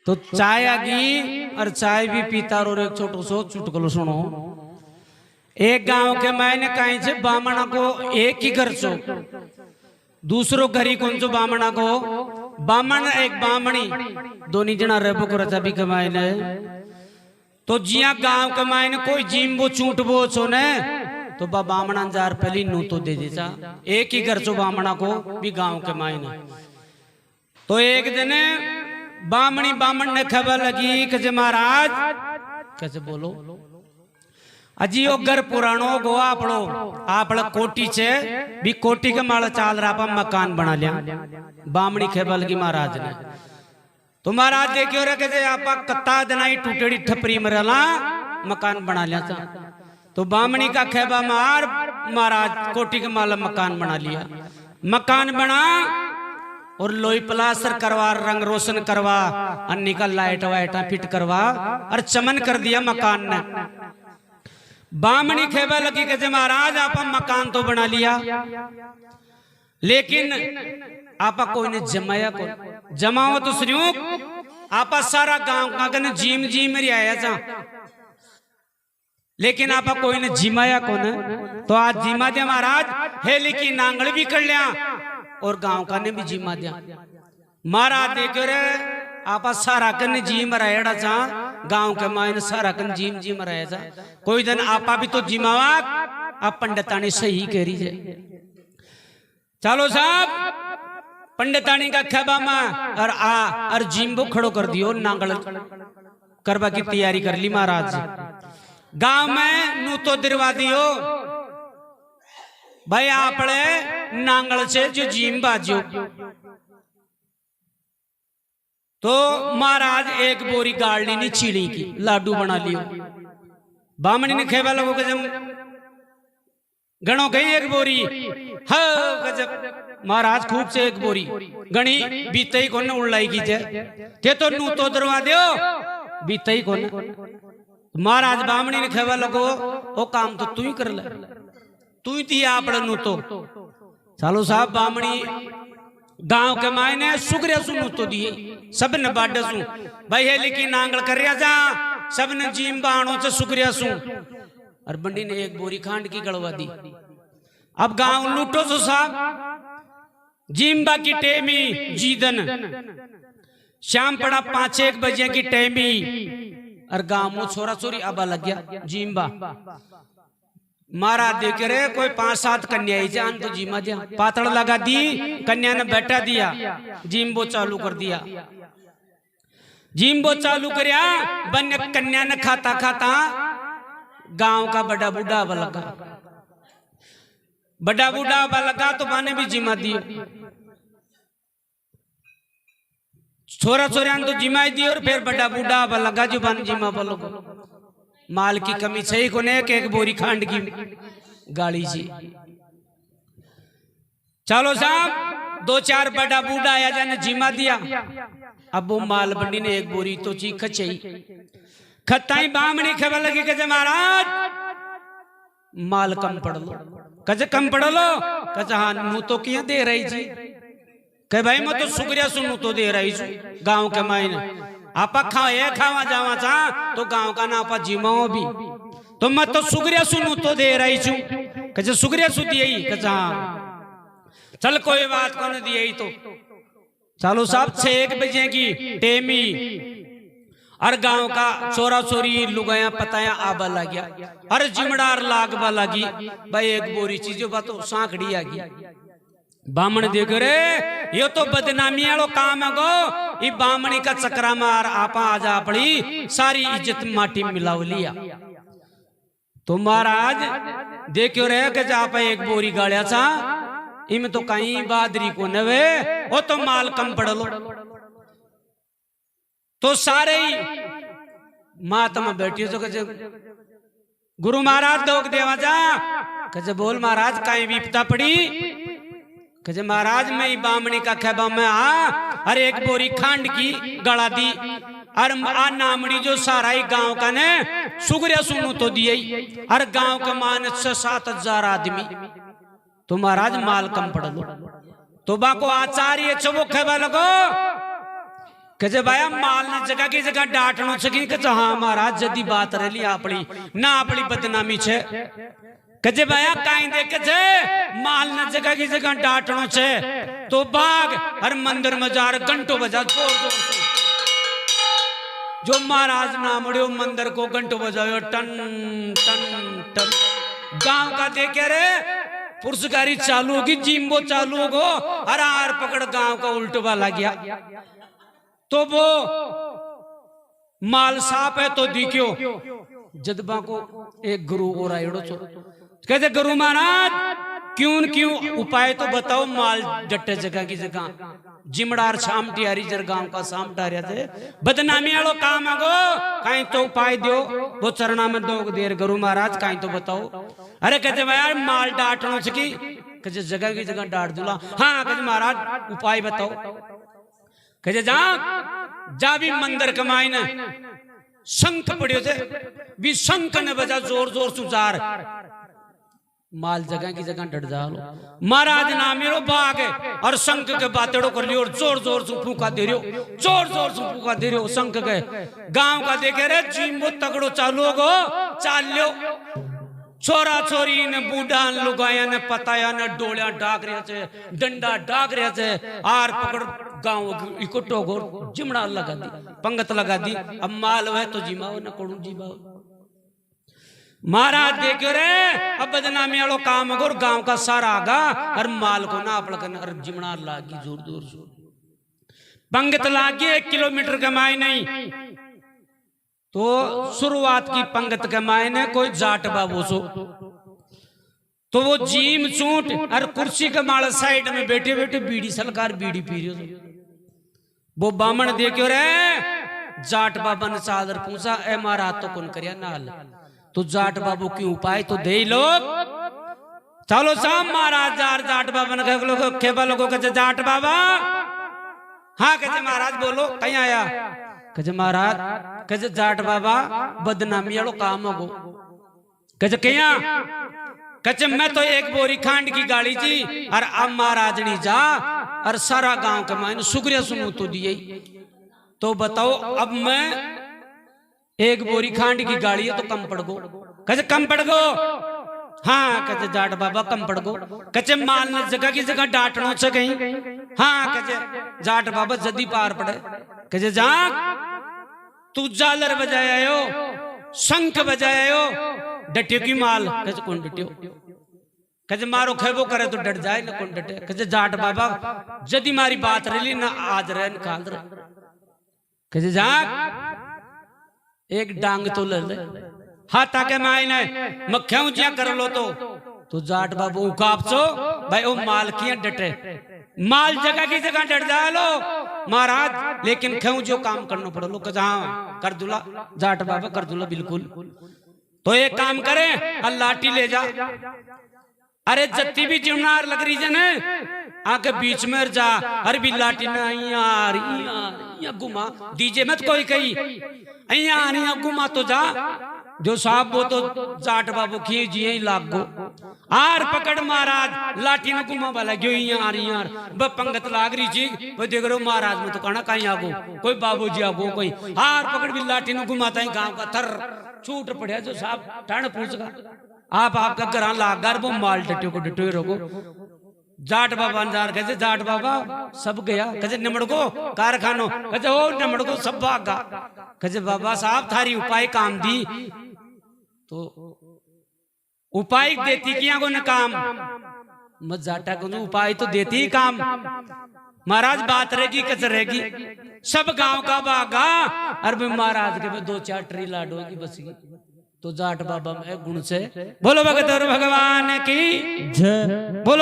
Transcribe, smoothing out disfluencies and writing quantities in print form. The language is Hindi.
तो चाय आगी और चाय भी पीता और एक छोटो सो चुटकुलो सुनो। एक गांव के मैंने कहीं से बामणा को एक ही घर सो दूसरो घरी कौन सो बामणा को बामण एक बामणी दोनी जना रेबो को रचा भी कमाए ने तो जिया गांव के मैंने कोई जिम वो चूट वो सो ने तो बामणा जार पहली नू तो दे देता एक ही घर सो बामणा को भी गांव के मायने। तो एक दिन बामण ने खबर लगी कि महाराज कैसे बोलो अजी वो घर पुरानो गो आपड़ो कोटी छे भी कोटी के माल चाल रहा मकान बना लिया। बामणी खबर लगी महाराज ने तो महाराज देखियो रे के आपा कत्ता दनाई टूटेड़ी ठपरी मरला मकान बना लिया था। तो बामणी का खेबा मार महाराज कोटी के माल मकान बना लिया। मकान बना और लोई प्लास्टर करवा रंग रोशन करवा अन्नी का लाइट वाइटा फिट करवा और चमन कर दिया मकान ने। बामणी खेबा लगी कि महाराज आप मकान तो बना लिया लेकिन आपा कोई ने जमाया को जमाओ तो श्रीयुक आपा सारा गांव का कने जीम जीम रियाया जा लेकिन आपा कोई ने जिमाया को न तो आज जिमा दे महाराज हेली की नांगल भी कर लिया और गांव का ने भी जिमा दिया। महाराज देखो रे आपा सारा कन जिम रहेड़ा चा गांव के मायने सारा कन जिम जिम रहे जा कोई दिन आपा भी तो जिमावा आप पंडितानी सही कह रही है। चलो साहब पंडितानी का खेबा में और जिम वो खड़ो कर दियो नांगल करवा की तैयारी कर ली। महाराज गांव में नू तो दिरवा दियो भाई आपने नांगल से जो जिम बाजो तो महाराज एक बोरी गाड़ी ने चीड़ी की लाडू बना लियो। बामणी ने खेबा लोगों के गणों गई एक बोरी हाँ गजब महाराज खूब से एक बोरी गणी बीते ही कोने उड़लाई की थे तो नू तो दरवा दियो बीते ही कोने। महाराज बामणी ने खेबा लोगो वो काम तो तू ही कर ले तू ही दिया आपने नू तो। चलो साहब बामणी गांव के मायने सुगरिया सुनू तो दिए सब ने बाडे सु भाई है लेकिन नांगल कर रिया जा सब ने जीम बाणों से सुगरिया सु और बंडी ने एक बोरी खांड की गड़वा दी। अब गांव लूटो सो साहब जिम्बा की टेमी जीदन शाम पड़ा 5-1 बजे की टेमी और गांव में छोरा छोरी आबा लग गया जिम्बा। महाराज देख रहे कोई 5-7 कन्या जान तो जिमा दिया पातड़ लगा दी कन्या ने बैठा दिया जिम्बो चालू कर दिया। जिम्बो चालू करया बन कन्या ने खाता खाता गांव का बड़ा बूढ़ा लगा बड़ा बूढ़ा लगा तो माने भी जिमा दियो छोरा छोरा तो जिमा दी और फिर बड़ा बूढ़ा लगा जो बन जिमा बोलो माल की कमी सही को ने एक बोरी खांड की गाड़ी जी। चलो साहब 2-4 बड़ा बूढ़ा आया जाने जिमा दिया। अब वो माल बंडी ने एक बोरी तो ची खचाई खताई बामणी खबर लगी कजे महाराज माल कम पड़ लो कजे कम पड़ लो कजे हाँ नू तो किया दे रही जी कहे भाई मैं तो शुक्रिया सुनू तो दे रही छू गांव के मायने आपा खावा जावा चा तो गांव का ना आपा जिमाओ भी तो मैं तो शुक्रिया सुनू तो दे रही छू कहे शुक्रिया सु दिए कहे हाँ चल कोई बात को नहीं दिए तो। चलो साहब 6-1 बजे की टेमी और गांव का छोरा छोरी लुगाया पताया आबा लग गया और जिमड़ार लागबा लगी भाई एक बोरी चीजों बात तो सांकड़ी आ गई। बामण देख रे ये तो बदनामी वालो काम है गो ये बामणी का चक्रा मार आपा आजा पड़ी सारी इज्जत माटी मिलाव लिया। तो महाराज देखियो रे के आप एक बोरी गाड़िया सा इम तो कहीं बादरी को नवे वो तो माल कम पड़ लो तो सारे ही मातम बैठी तो कहे गुरु महाराज दोग देवा जा कहे बोल महाराज कहीं विपता पड़ी कहे महाराज मैं बामणी का खेबा में अरे एक बोरी खांड की गड़ा दी और आ नामड़ी जो सारा ही गांव का ने सुगरिया सुनू तो दिए और गांव का मान 6-7 हजार आदमी तो महाराज माल कम पड़ लो तो बाको आचार्य चबो खेबा लगो कहे भाया माल न जगह की जगह डांटनो छे कहे हाँ महाराज जदी बात रही आपली ना आपली बदनामी छे कहे भाया कहीं देखे छे माल न जगह की जगह डांटनो छे तो बाग हर मंदिर में जार घंटों बजा जोर जोर से जो महाराज ना मुड़ियो मंदिर को घंटों बजायो टन टन टन गांव का देखे रे पुरस्कारी चालू होगी जिम्बो चालू होगो हरार पकड़ गांव का उल्टो वाला गया तो वो माल साफ है तो दिखियो जदबा को एक गुरु और आयोड़ो चो कहते गुरु महाराज क्यों उपाय तो बताओ माल डटे जगह की जगह जिमड़ार शाम टियारी जर गांव का शाम टारिया थे बदनामी वालो काम आगो कहीं तो उपाय दियो वो चरणा में दो देर गुरु महाराज कहीं तो बताओ अरे कहते यार माल डांटनो सकी कहते जगह की जगह डांट दूला हाँ कहते महाराज उपाय बताओ कहते जा भी मंदिर कमाई ने शंख पड़ियो थे भी शंख ने बजा जोर जोर सुजार माल जगह की जगह डट जा लो महाराज ना मेरो बाग है और शंख के बातेड़ो कर लियो और जोर जोर से फूका दे रहे हो जोर जोर से फूका दे रहे हो शंख के गांव का देखे रे जिम्बो तगड़ो चालू गो चाल लियो छोरा छोरी ने बूढ़ा लुगाया ने पताया ने डोलिया डाक रहे थे डंडा डाक रहे थे आर पकड़ गांव इकट्ठो गो जिमड़ा लगा दी पंगत लगा दी अब माल है तो जिमाओ न कोड़ू जिमाओ महाराज देखो रे अब बदनामी वालों काम होगा और गांव का सारा आगा और माल को ना अपना और जिमड़ा लागी जोर जोर से पंगत लागी 1 किलोमीटर कमाई नहीं तो शुरुआत की पंगत कमाई ने कोई जाट बाबू सो तो वो जीम चूट और कुर्सी के माल साइड में बैठे बैठे बीड़ी सलकार बीड़ी पी रहे वो बामण देखो रे जाट बाबा ने चादर पूछा ए महाराज तो कौन करिया नाल तो जाट बाबू की उपाय तो दे लोग चलो साहब महाराज जाट बाबा ने खेबा लोगों के जाट बाबा हाँ कहते महाराज बोलो कहीं आया कहते महाराज कहते जाट बाबा बदनामी वालों काम हो कहते क्या कहते मैं तो एक बोरी खांड की गाड़ी थी और अब महाराज नहीं जा और सारा गांव के मायने शुक्रिया सुनू तो दिए तो बताओ अब मैं एक बोरी खांड की गाड़ी है तो कम पड़ गो कैसे कम पड़ गो हाँ कहते जाट बाबा कम पड़ गो कहते माल ने जगह की जगह डांटनो से कहीं हाँ कहते जाट बाबा जदी पार पड़े कहते जा तू जालर बजाया हो शंख बजाया हो डटियो की माल कहते कौन डटियो कहते मारो खेबो करे तो डट जाए ना कौन डटे कहते जाट बाबा जदी मारी बात रही ना आज रहे निकाल रहे कहते जा एक डांग तो ले ले हाथ आके मायने मक्खियां ऊंचिया कर लो तो जाट बाबू उकापचो भाई ओ माल किया डटे माल जगह की जगह डट जा लो महाराज लेकिन क्यों जो काम करना पड़ो लो हाँ कर दूला जाट बाबा कर दूला बिल्कुल तो एक काम करे लाठी ले जा अरे जत्ती भी जिमनार लग रही जने आके बीच में जा अरे भी लाठी में यार घुमा दीजिए मत कोई कही अया घुमा तो जा जो साहब वो तो जाट बाबू खींचिए लाग गो आर पकड़ महाराज लाठी ने घुमा वाला क्यों यार ब पंगत लाग रही थी वो देख रहे हो महाराज में तो कहना कहीं आगो कोई बाबूजी आगो कोई आर पकड़ भी लाठी ने घुमाता है गांव का थर छूट पड़े जो साहब टाण पूछगा आप आपका घर लाग वो माल डटे को डटे रोको जाट बाबा जार कहते जाट बाबा सब गया कहते निमड़ को कारखानो कहते ओ निमड़ को सब भागा कहते बाबा साहब थारी उपाय काम दी तो उपाय देती किया को न काम मत जाटा को उपाय तो देती ही काम महाराज बात रहेगी कच रहेगी सब गांव का भागा अरे महाराज के 2-4 ट्री लाडो की बस तो जाट बाबा में गुण से बोलो भगत और भगवान की जय बोलो।